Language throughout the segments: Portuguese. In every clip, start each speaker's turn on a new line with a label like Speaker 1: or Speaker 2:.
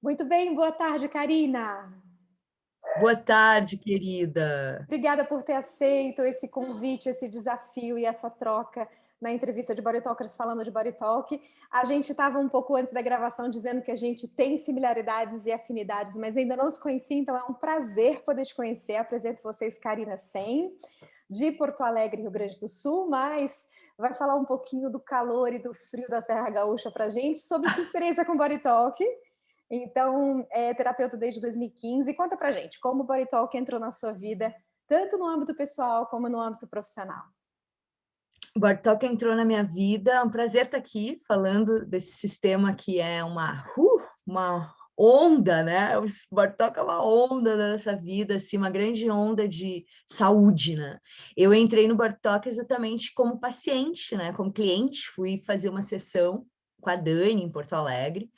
Speaker 1: Muito bem, boa tarde, Karina.
Speaker 2: Boa tarde, querida.
Speaker 1: Obrigada por ter aceito esse convite, esse desafio e essa troca na entrevista de Body Talkers falando de Body Talk. A gente estava um pouco antes da gravação dizendo que a gente tem similaridades e afinidades, mas ainda não se conhecia, então é um prazer poder te conhecer. Apresento vocês Karina Sen, de Porto Alegre, Rio Grande do Sul, mas vai falar um pouquinho do calor e do frio da Serra Gaúcha para a gente, sobre sua experiência com Body Talk. Então, é terapeuta desde 2015. Conta pra gente como o Body Talk entrou na sua vida, tanto no âmbito pessoal como no âmbito profissional.
Speaker 2: O Body Talk entrou na minha vida. É um prazer estar aqui falando desse sistema que é uma onda, né? O Body Talk é uma onda da nossa vida, assim, uma grande onda de saúde, né? Eu entrei no Body Talk exatamente como paciente, né? Como cliente, fui fazer uma sessão com a Dani em Porto Alegre,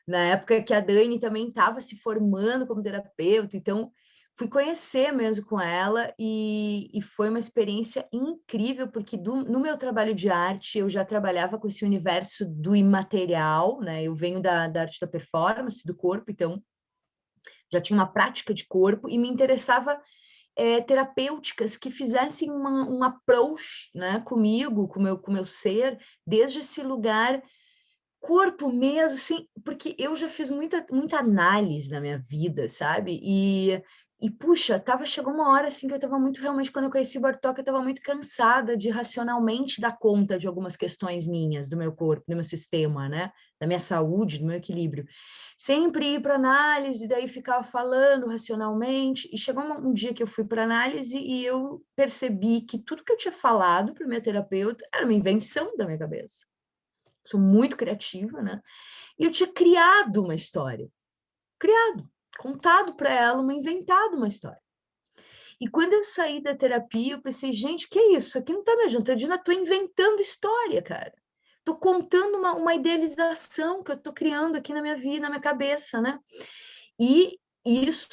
Speaker 2: na época que a Dani também estava se formando como terapeuta, então fui conhecer mesmo com ela e foi uma experiência incrível, porque no meu trabalho de arte eu já trabalhava com esse universo do imaterial, né? Eu venho da arte da performance, do corpo, então já tinha uma prática de corpo e me interessava terapêuticas que fizessem um approach, né, comigo, com o meu ser, desde esse lugar corpo mesmo, assim, porque eu já fiz muita análise na minha vida, sabe? Puxa, chegou uma hora assim que eu estava muito, realmente, quando eu conheci o Bartok, eu estava muito cansada de racionalmente dar conta de algumas questões minhas, do meu corpo, do meu sistema, né? Da minha saúde, do meu equilíbrio. Sempre ir para análise, daí ficava falando racionalmente, e chegou um dia que eu fui para análise e eu percebi que tudo que eu tinha falado para minha terapeuta era uma invenção da minha cabeça. Sou muito criativa, né? E eu tinha criado uma história, contado para ela, inventado uma história. E quando eu saí da terapia, eu pensei, gente, que é isso? Aqui não tá me ajudando, eu estou inventando história, cara. Estou contando uma idealização que eu estou criando aqui na minha vida, na minha cabeça, né? E isso,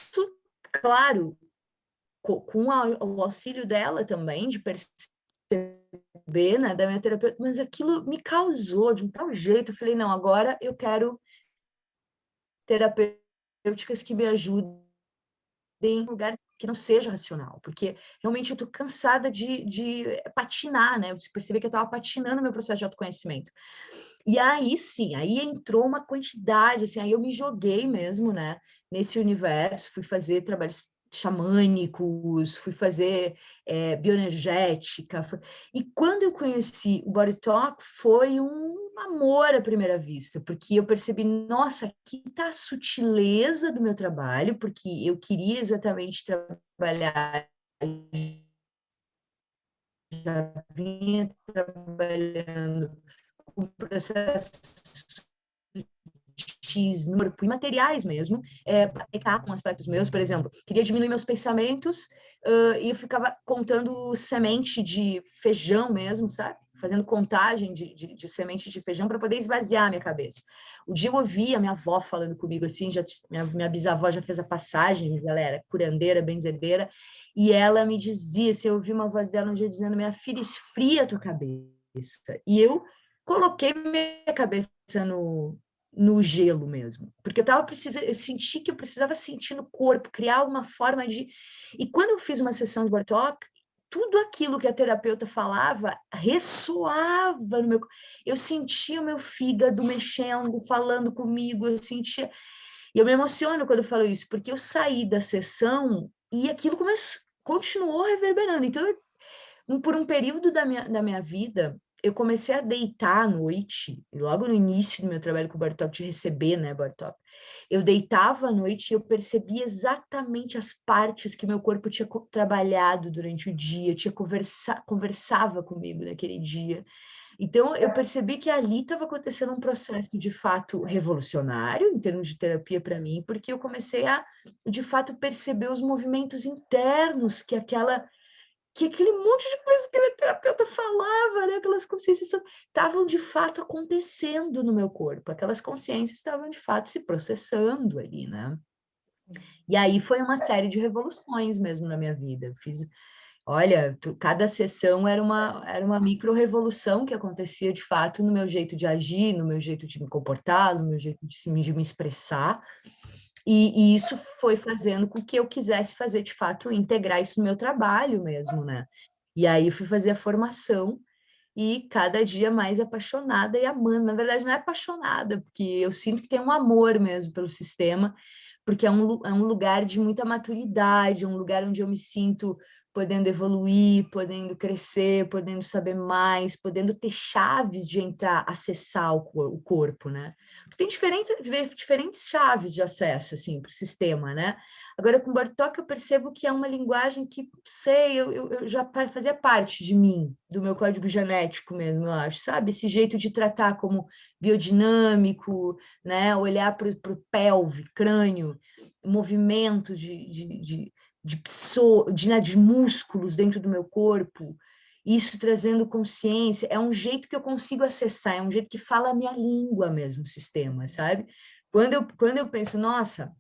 Speaker 2: claro, com o auxílio dela também, de perceber, né, da minha terapeuta, mas aquilo me causou de um tal jeito. Eu falei, não, agora eu quero terapêuticas que me ajudem em um lugar que não seja racional, porque realmente eu estou cansada de patinar, né? Eu percebi que eu estava patinando no meu processo de autoconhecimento. E aí sim, aí entrou uma quantidade, assim, aí eu me joguei mesmo, né, nesse universo, fui fazer trabalhos xamânicos, fui fazer bioenergética, e quando eu conheci o Body Talk, foi um amor à primeira vista, porque eu percebi, nossa, aqui está a sutileza do meu trabalho, porque eu queria exatamente trabalhar, já vinha trabalhando com processos X no corpo, e materiais mesmo, aplicar com aspectos meus, por exemplo, queria diminuir meus pensamentos, e eu ficava contando semente de feijão mesmo, sabe? Fazendo contagem de semente de feijão para poder esvaziar a minha cabeça. O dia eu ouvi a minha avó falando comigo assim, minha bisavó já fez a passagem, mas ela era curandeira, benzedeira, e ela me dizia, se eu ouvi uma voz dela um dia dizendo, minha filha, esfria a tua cabeça. E eu coloquei minha cabeça no gelo mesmo, porque eu senti que eu precisava sentir no corpo, criar uma forma de. E quando eu fiz uma sessão de Body Talk, tudo aquilo que a terapeuta falava ressoava no meu. Eu sentia o meu fígado mexendo, falando comigo, eu sentia. E eu me emociono quando eu falo isso, porque eu saí da sessão e aquilo continuou reverberando. Então, por um período da minha vida, eu comecei a deitar à noite, logo no início do meu trabalho com o Bartok, de receber, né, Bartok, eu deitava à noite e eu percebia exatamente as partes que meu corpo tinha trabalhado durante o dia, conversava comigo naquele dia. Então, eu percebi que ali estava acontecendo um processo de fato revolucionário em termos de terapia para mim, porque eu comecei a, de fato, perceber os movimentos internos que aquele monte de coisa que a terapeuta falava, né? Aquelas consciências estavam de fato acontecendo no meu corpo, aquelas consciências estavam de fato se processando ali, né? E aí foi uma série de revoluções mesmo na minha vida. Eu fiz Olha, cada sessão era uma micro-revolução que acontecia de fato no meu jeito de agir, no meu jeito de me comportar, no meu jeito de me expressar. E isso foi fazendo com que eu quisesse fazer, de fato, integrar isso no meu trabalho mesmo, né? E aí eu fui fazer a formação e cada dia mais apaixonada e amando. Na verdade, não é apaixonada, porque eu sinto que tem um amor mesmo pelo sistema, porque é um lugar de muita maturidade, é um lugar onde eu me sinto podendo evoluir, podendo crescer, podendo saber mais, podendo ter chaves de entrar, acessar o corpo, né? Tem diferentes chaves de acesso, assim, para o sistema, né? Agora, com o Bartók, eu percebo que é uma linguagem que, sei, eu já fazia parte de mim, do meu código genético mesmo, eu acho, sabe? Esse jeito de tratar como biodinâmico, né? Olhar para o pelve, crânio, movimentos de músculos dentro do meu corpo, isso trazendo consciência, é um jeito que eu consigo acessar, é um jeito que fala a minha língua mesmo, o sistema, sabe? Quando eu penso, nossa,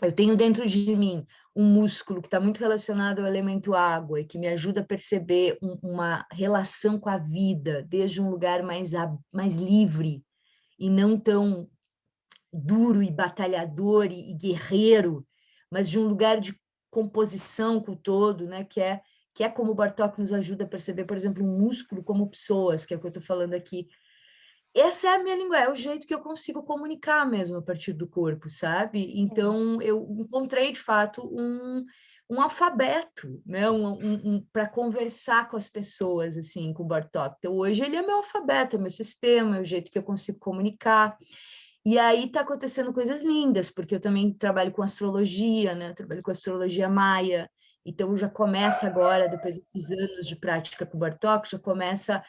Speaker 2: eu tenho dentro de mim um músculo que está muito relacionado ao elemento água e que me ajuda a perceber uma relação com a vida desde um lugar mais livre e não tão duro e batalhador e guerreiro, mas de um lugar de composição com o todo, né? Que é como o Bartók nos ajuda a perceber, por exemplo, um músculo como pessoas, que é o que eu estou falando aqui. Essa é a minha língua, é o jeito que eu consigo comunicar mesmo a partir do corpo, sabe? Então, eu encontrei, de fato, um alfabeto, né? Para conversar com as pessoas, assim, com o Bartók. Então, hoje ele é meu alfabeto, é meu sistema, é o jeito que eu consigo comunicar. E aí está acontecendo coisas lindas, porque eu também trabalho com astrologia, né? Trabalho com astrologia maia. Então já começa agora, depois desses anos de prática com o Bartók, já começa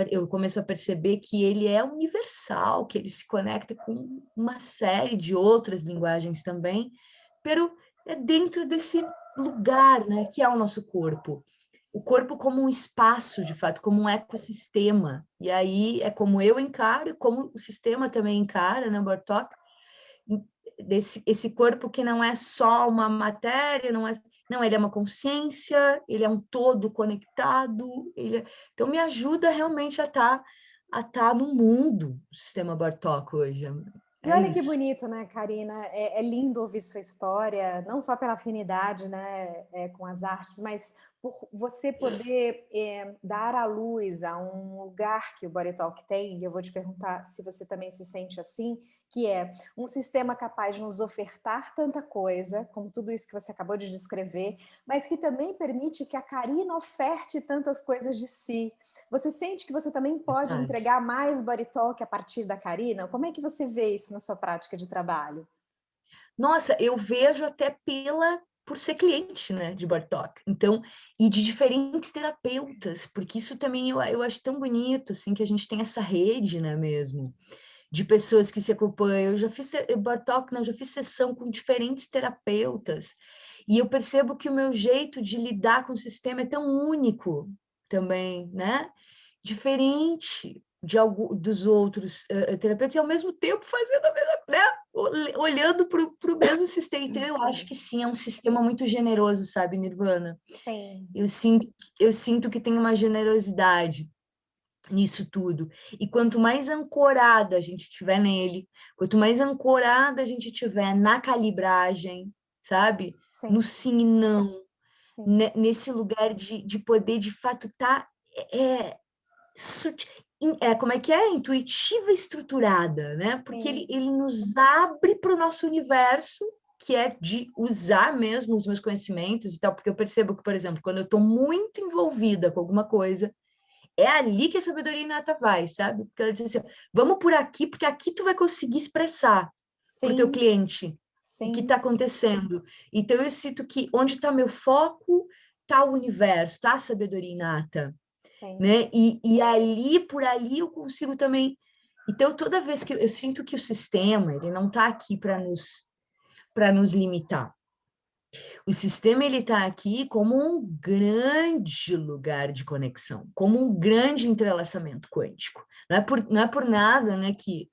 Speaker 2: eu começo a perceber que ele é universal, que ele se conecta com uma série de outras linguagens também, pero é dentro desse lugar, né, que é o nosso corpo. O corpo como um espaço, de fato, como um ecossistema. E aí é como eu encaro, como o sistema também encara, né, Bartók? Esse corpo que não é só uma matéria, não, ele é uma consciência, ele é um todo conectado, então me ajuda realmente a tá no mundo, o sistema Bartók hoje.
Speaker 1: E
Speaker 2: É
Speaker 1: olha que
Speaker 2: isso.
Speaker 1: bonito, né, Karina? É lindo ouvir sua história, não só pela afinidade, né, com as artes, mas por você poder dar à luz a um lugar que o Body Talk tem, e eu vou te perguntar se você também se sente assim, que é um sistema capaz de nos ofertar tanta coisa, como tudo isso que você acabou de descrever, mas que também permite que a Karina oferte tantas coisas de si. Você sente que você também pode
Speaker 2: Verdade.
Speaker 1: entregar mais body talk a partir da Karina? Como é que você vê isso na sua prática de trabalho?
Speaker 2: Nossa, eu vejo até por ser cliente, né, de Bartók. Então, e de diferentes terapeutas, porque isso também eu acho tão bonito, assim, que a gente tem essa rede, né, mesmo, de pessoas que se acompanham. Eu já fiz Bartók, não, já fiz sessão com diferentes terapeutas, e eu percebo que o meu jeito de lidar com o sistema é tão único também, né? Diferente dos outros terapeutas e ao mesmo tempo fazendo a mesma, né? Olhando para o mesmo sistema. Então, eu acho que sim, é um sistema muito generoso, sabe, Nirvana?
Speaker 1: Sim.
Speaker 2: Eu sinto que tem uma generosidade nisso tudo. E quanto mais ancorada a gente tiver nele, quanto mais ancorada a gente tiver na calibragem, sabe? No
Speaker 1: Sim,
Speaker 2: sim e não,
Speaker 1: sim,
Speaker 2: nesse lugar de poder de fato estar é, como é que é? Intuitiva e estruturada, né? Porque
Speaker 1: sim.
Speaker 2: ele nos abre para o nosso universo, que é de usar mesmo os meus conhecimentos e tal, porque eu percebo que, por exemplo, quando eu estou muito envolvida com alguma coisa, é ali que a sabedoria inata vai, sabe? Porque ela diz assim, vamos por aqui, porque aqui tu vai conseguir expressar para o teu
Speaker 1: Sim,
Speaker 2: cliente o que
Speaker 1: sim,
Speaker 2: está acontecendo. Então, eu sinto que onde está meu foco, está o universo, está a sabedoria inata,
Speaker 1: sim.
Speaker 2: né? E ali, por ali, eu consigo também. Então, toda vez que eu sinto que o sistema, ele não está aqui para nos limitar. O sistema ele está aqui como um grande lugar de conexão, como um grande entrelaçamento quântico. Não é por nada, né, que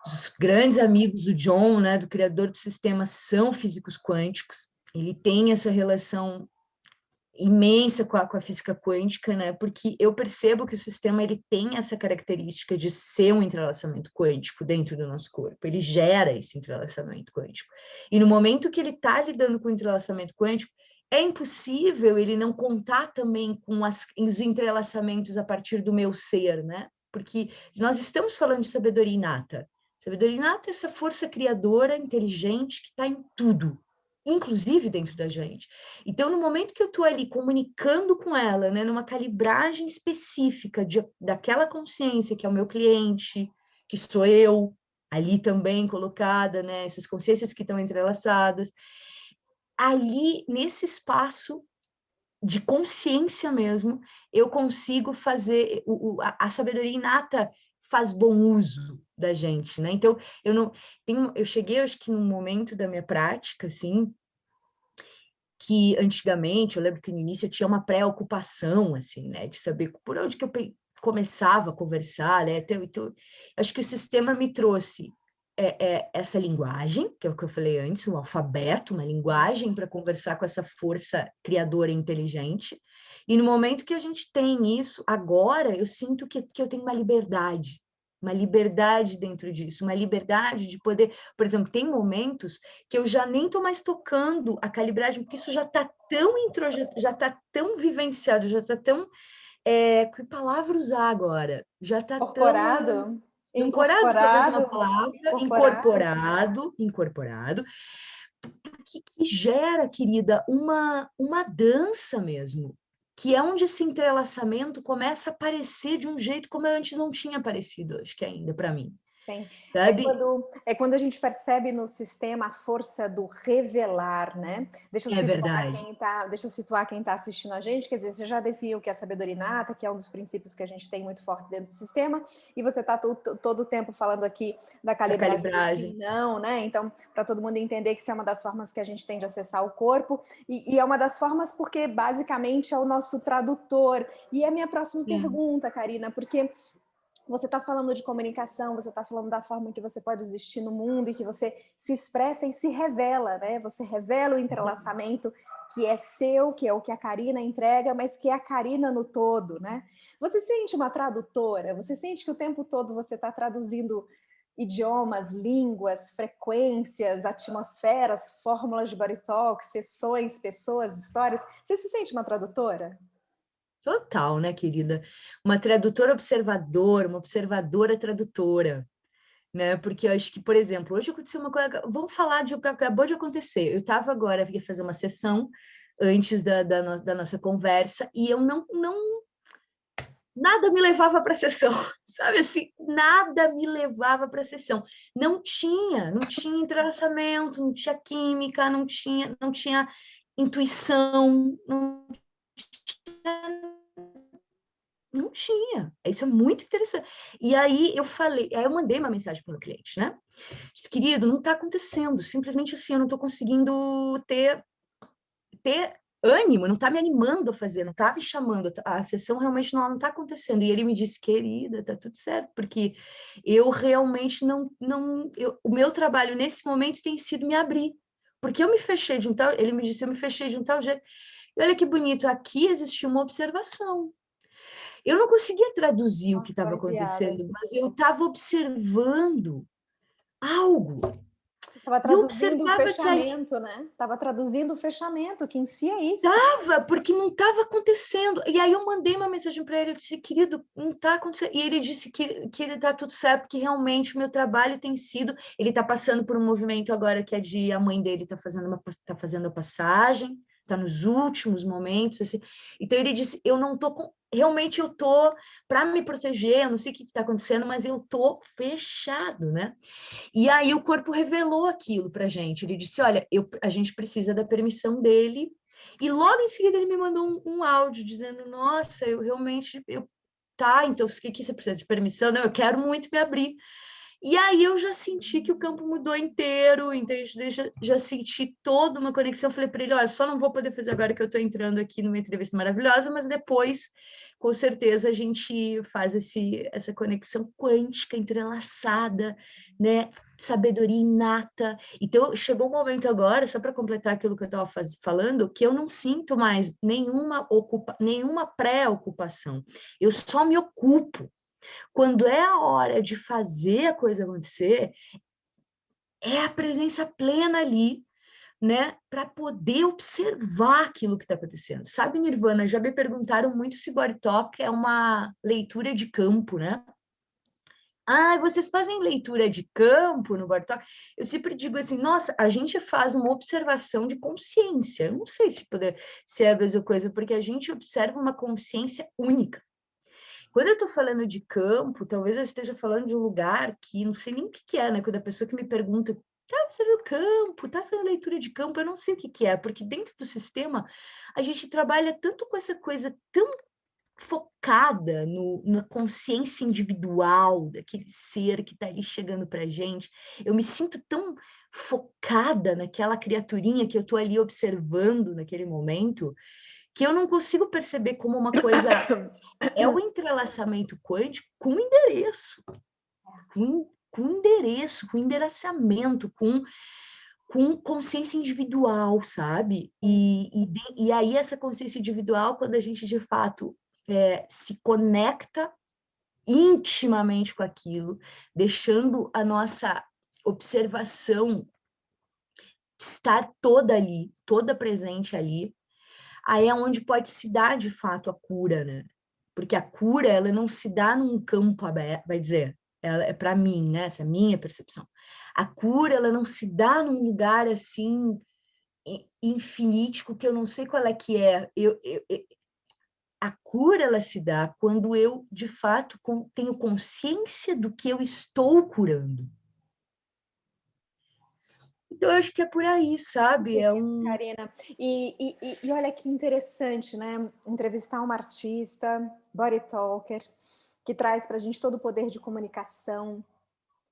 Speaker 2: os grandes amigos do John, né, do criador do sistema, são físicos quânticos. Ele tem essa relação imensa com a física quântica, né? Porque eu percebo que o sistema ele tem essa característica de ser um entrelaçamento quântico dentro do nosso corpo. Ele gera esse entrelaçamento quântico. E no momento que ele está lidando com o entrelaçamento quântico, é impossível ele não contar também com os entrelaçamentos a partir do meu ser, né? Porque nós estamos falando de sabedoria inata. Sabedoria inata é essa força criadora, inteligente, que está em tudo, inclusive dentro da gente. Então, no momento que eu estou ali comunicando com ela, né, numa calibragem específica daquela consciência que é o meu cliente, que sou eu, ali também colocada, né, essas consciências que estão entrelaçadas, ali, nesse espaço de consciência mesmo, eu consigo fazer, a sabedoria inata faz bom uso da gente, né? Então, eu cheguei, acho que num momento da minha prática, assim, que antigamente, eu lembro que no início eu tinha uma preocupação, assim, né, de saber por onde que eu começava a conversar, né, então, acho que o sistema me trouxe essa linguagem, que é o que eu falei antes, um alfabeto, uma linguagem para conversar com essa força criadora e inteligente, e no momento que a gente tem isso, agora eu sinto que eu tenho uma liberdade dentro disso, uma liberdade de poder, por exemplo, tem momentos que eu já nem estou mais tocando a calibragem, porque isso já está tão já está tão vivenciado, já está tão que palavra usar agora? Já está tão ancorado, talvez uma palavra, incorporado, que gera, querida, uma dança mesmo, que é onde esse entrelaçamento começa a aparecer de um jeito como eu antes não tinha aparecido, acho que ainda para mim.
Speaker 1: Sim.
Speaker 2: Sabe?
Speaker 1: É quando a gente percebe no sistema a força do revelar, né? Deixa eu situar quem tá assistindo a gente, quer dizer, você já definiu o que é a sabedoria inata, que é um dos princípios que a gente tem muito forte dentro do sistema, e você está todo o tempo falando aqui da calibragem. Não, né? Então, para todo mundo entender que isso é uma das formas que a gente tem de acessar o corpo, e é uma das formas porque basicamente é o nosso tradutor. E é a minha próxima pergunta, Karina, porque você está falando de comunicação, você está falando da forma que você pode existir no mundo e que você se expressa e se revela, né? Você revela o entrelaçamento que é seu, que é o que a Karina entrega, mas que é a Karina no todo, né? Você sente uma tradutora? Você sente que o tempo todo você está traduzindo idiomas, línguas, frequências, atmosferas, fórmulas de Body Talk, sessões, pessoas, histórias? Você se sente uma tradutora?
Speaker 2: Total, né, querida? Uma tradutora observadora, uma observadora tradutora, né? Porque eu acho que, por exemplo, hoje aconteceu uma coisa. Vamos falar de o que acabou de acontecer. Eu estava agora, ia fazer uma sessão antes da nossa conversa e eu não nada me levava para a sessão, sabe assim? Nada me levava para a sessão. Não tinha entrelaçamento, não tinha química, não tinha intuição, não tinha. Isso é muito interessante. E aí eu mandei uma mensagem para o meu cliente, né? Disse, querido, não está acontecendo. Simplesmente assim, eu não estou conseguindo ter ânimo, não está me animando a fazer, não está me chamando. A sessão realmente não está acontecendo. E ele me disse, querida, está tudo certo, porque eu realmente o meu trabalho nesse momento tem sido me abrir. Porque eu me fechei de um tal, ele me disse, eu me fechei de um tal jeito. E olha que bonito, aqui existiu uma observação. Eu não conseguia traduzir o que estava acontecendo, mas eu estava observando algo.
Speaker 1: Estava traduzindo o fechamento, né? Estava traduzindo o fechamento, que em si é isso.
Speaker 2: Estava, porque não estava acontecendo. E aí eu mandei uma mensagem para ele, eu disse, querido, não está acontecendo. E ele disse que ele está tudo certo, porque realmente o meu trabalho tem sido... Ele está passando por um movimento agora que é de... A mãe dele está fazendo a passagem, está nos últimos momentos, assim. Então ele disse, eu não estou... Realmente eu estou para me proteger, eu não sei o que está acontecendo, mas eu estou fechado, né? E aí o corpo revelou aquilo para a gente. Ele disse, olha, a gente precisa da permissão dele. E logo em seguida ele me mandou um áudio dizendo, nossa, eu realmente... Tá, então o que você precisa de permissão? Não, eu quero muito me abrir. E aí eu já senti que o campo mudou inteiro, então já senti toda uma conexão. Eu falei para ele, olha, só não vou poder fazer agora que eu estou entrando aqui numa entrevista maravilhosa, mas depois, com certeza a gente faz essa conexão quântica, entrelaçada, né? Sabedoria inata. Então, chegou um momento agora, só para completar aquilo que eu estava falando, que eu não sinto mais nenhuma pré-ocupação. Eu só me ocupo. Quando é a hora de fazer a coisa acontecer, é a presença plena ali, né, para poder observar aquilo que está acontecendo. Sabe, Nirvana, já me perguntaram muito se Body Talk é uma leitura de campo, né? Ah, vocês fazem leitura de campo no Body Talk? Eu sempre digo assim, nossa, a gente faz uma observação de consciência. Eu não sei se é a mesma coisa, porque a gente observa uma consciência única. Quando eu estou falando de campo, talvez eu esteja falando de um lugar que não sei nem o que é, né? Quando a pessoa que me pergunta, tá observando campo, tá fazendo leitura de campo, eu não sei o que é, porque dentro do sistema a gente trabalha tanto com essa coisa tão focada na consciência individual daquele ser que está ali chegando para a gente. Eu me sinto tão focada naquela criaturinha que eu estou ali observando naquele momento, que eu não consigo perceber como uma coisa é o entrelaçamento quântico com endereço, com endereço, com endereçamento, com consciência individual, sabe? E aí essa consciência individual, quando a gente de fato se conecta intimamente com aquilo, deixando a nossa observação estar toda ali, toda presente ali, aí é onde pode se dar de fato a cura, né? Porque a cura, ela não se dá num campo aberto, vai dizer, ela é para mim, né? Essa é a minha percepção. A cura, ela não se dá num lugar assim infinítico que eu não sei qual é que é. A cura, ela se dá quando eu, de fato, tenho consciência do que eu estou curando. Então, eu acho que é por aí, sabe?
Speaker 1: Karina, e olha que interessante, né? Entrevistar uma artista, body talker, que traz para a gente todo o poder de comunicação,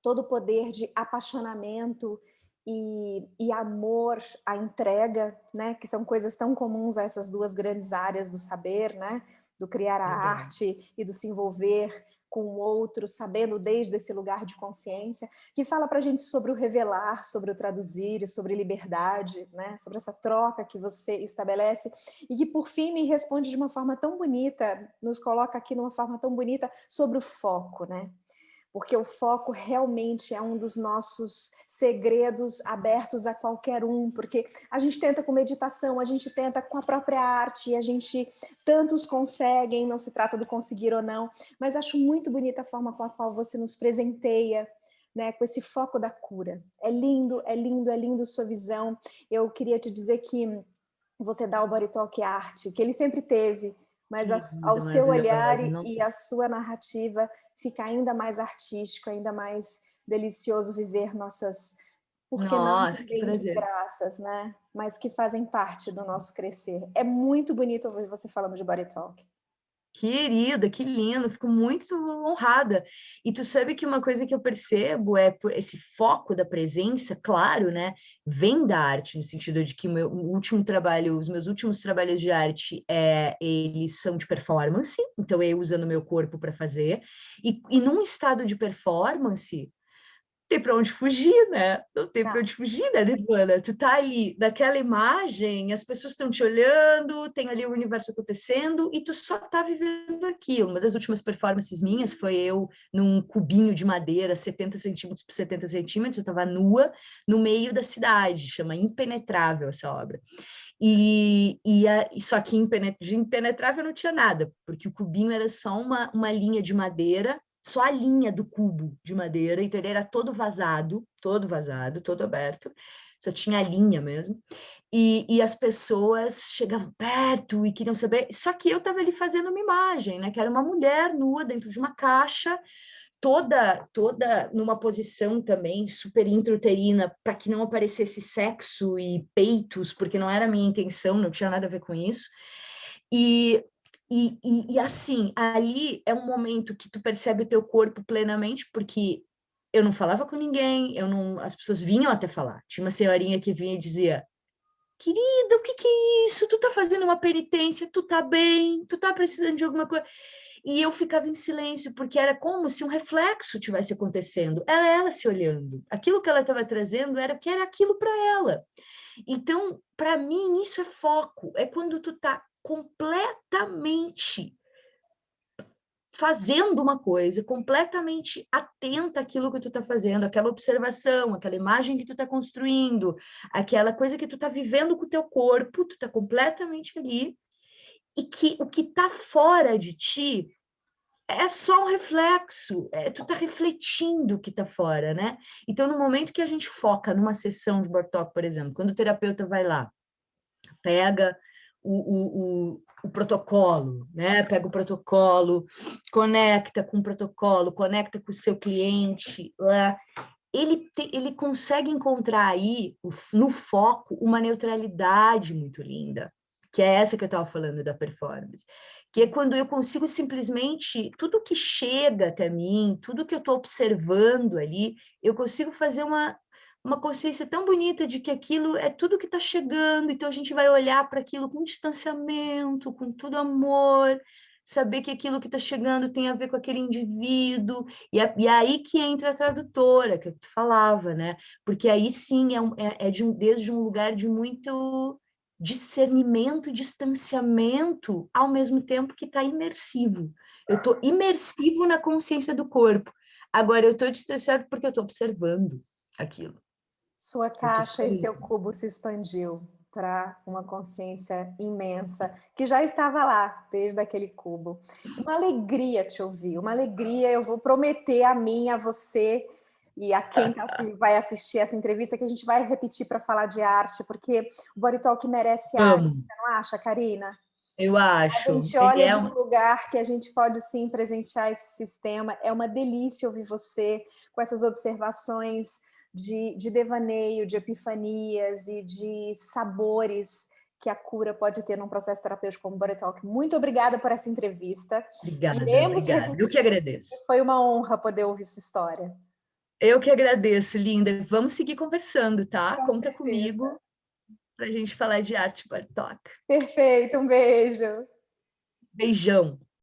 Speaker 1: todo o poder de apaixonamento e amor à entrega, né? Que são coisas tão comuns a essas duas grandes áreas do saber, né? Do criar a arte e do se envolver com o outro, sabendo desde esse lugar de consciência, que fala para a gente sobre o revelar, sobre o traduzir, sobre liberdade, né? Sobre essa troca que você estabelece e que, por fim, me responde de uma forma tão bonita, nos coloca aqui numa forma tão bonita sobre o foco, né? Porque o foco realmente é um dos nossos segredos abertos a qualquer um, porque a gente tenta com meditação, a gente tenta com a própria arte, a gente tantos conseguem, não se trata do conseguir ou não, mas acho muito bonita a forma com a qual você nos presenteia, né, com esse foco da cura. É lindo, é lindo, é lindo sua visão. Eu queria te dizer que você dá ao Body Talk arte, que ele sempre teve, mas ao seu olhar e a sua narrativa fica ainda mais artístico, ainda mais delicioso viver nossas, por que não também desgraças, né? Mas que fazem parte do nosso crescer. É muito bonito ouvir você falando de Body Talk.
Speaker 2: Querida, que lindo, fico muito honrada. E tu sabe que uma coisa que eu percebo é esse foco da presença, claro, né? Vem da arte, no sentido de que o os meus últimos trabalhos de arte, eles são de performance, então eu usando meu corpo para fazer. E num estado de performance, tem para onde fugir, né? Não tem para onde fugir, né, Nirvana? Tu tá ali, naquela imagem, as pessoas estão te olhando, tem ali o universo acontecendo e tu só tá vivendo aquilo. Uma das últimas performances minhas foi eu num cubinho de madeira, 70 centímetros por 70 centímetros, eu tava nua no meio da cidade, chama Impenetrável essa obra. Só que de impenetrável não tinha nada, porque o cubinho era só uma linha de madeira, só a linha do cubo de madeira, então ele era todo vazado, todo aberto, só tinha a linha mesmo. E as pessoas chegavam perto e queriam saber, só que eu estava ali fazendo uma imagem, né, que era uma mulher nua dentro de uma caixa, toda numa posição também super intrauterina, para que não aparecesse sexo e peitos, porque não era a minha intenção, não tinha nada a ver com isso. E assim, ali é um momento que tu percebe o teu corpo plenamente, porque eu não falava com ninguém, as pessoas vinham até falar. Tinha uma senhorinha que vinha e dizia: querida, o que que é isso? Tu tá fazendo uma penitência, tu tá bem, tu tá precisando de alguma coisa. E eu ficava em silêncio, porque era como se um reflexo tivesse acontecendo. Era ela se olhando. Aquilo que ela estava trazendo era que era aquilo para ela. Então, para mim, isso é foco. É quando tu tá completamente fazendo uma coisa, completamente atenta àquilo que tu tá fazendo, aquela observação, aquela imagem que tu tá construindo, aquela coisa que tu tá vivendo com o teu corpo, tu tá completamente ali, e que o que tá fora de ti é só um reflexo, tu tá refletindo o que tá fora, né? Então, no momento que a gente foca numa sessão de Bartók, por exemplo, quando o terapeuta vai lá, pega o protocolo, né? Pega o protocolo, conecta com o protocolo, conecta com o seu cliente, ele consegue encontrar aí, no foco, uma neutralidade muito linda, que é essa que eu estava falando da performance, que é quando eu consigo simplesmente, tudo que chega até mim, tudo que eu estou observando ali, eu consigo fazer uma consciência tão bonita de que aquilo é tudo que está chegando, então a gente vai olhar para aquilo com distanciamento, com todo amor, saber que aquilo que está chegando tem a ver com aquele indivíduo, e aí que entra a tradutora, que tu falava, né? Porque aí sim desde um lugar de muito discernimento, distanciamento, ao mesmo tempo que está imersivo. Eu estou imersivo na consciência do corpo. Agora eu estou distanciado porque eu estou observando aquilo.
Speaker 1: Sua caixa e seu cubo se expandiu para uma consciência imensa que já estava lá desde aquele cubo. Uma alegria te ouvir, uma alegria. Eu vou prometer a mim, a você e a quem vai assistir essa entrevista que a gente vai repetir para falar de arte, porque o Body Talk merece arte, você não acha, Karina?
Speaker 2: Eu acho.
Speaker 1: A gente olha de um lugar que a gente pode sim presentear esse sistema. É uma delícia ouvir você com essas observações de devaneio, de epifanias e de sabores que a cura pode ter num processo terapêutico como o Body Talk. Muito obrigada por essa entrevista.
Speaker 2: Obrigada.
Speaker 1: Repetir.
Speaker 2: Eu que agradeço.
Speaker 1: Foi uma honra poder ouvir sua história.
Speaker 2: Eu que agradeço, linda. Vamos seguir conversando, tá?
Speaker 1: Com
Speaker 2: Conta
Speaker 1: certeza.
Speaker 2: comigo para a gente falar de arte Bartók.
Speaker 1: Perfeito, um beijo.
Speaker 2: Beijão.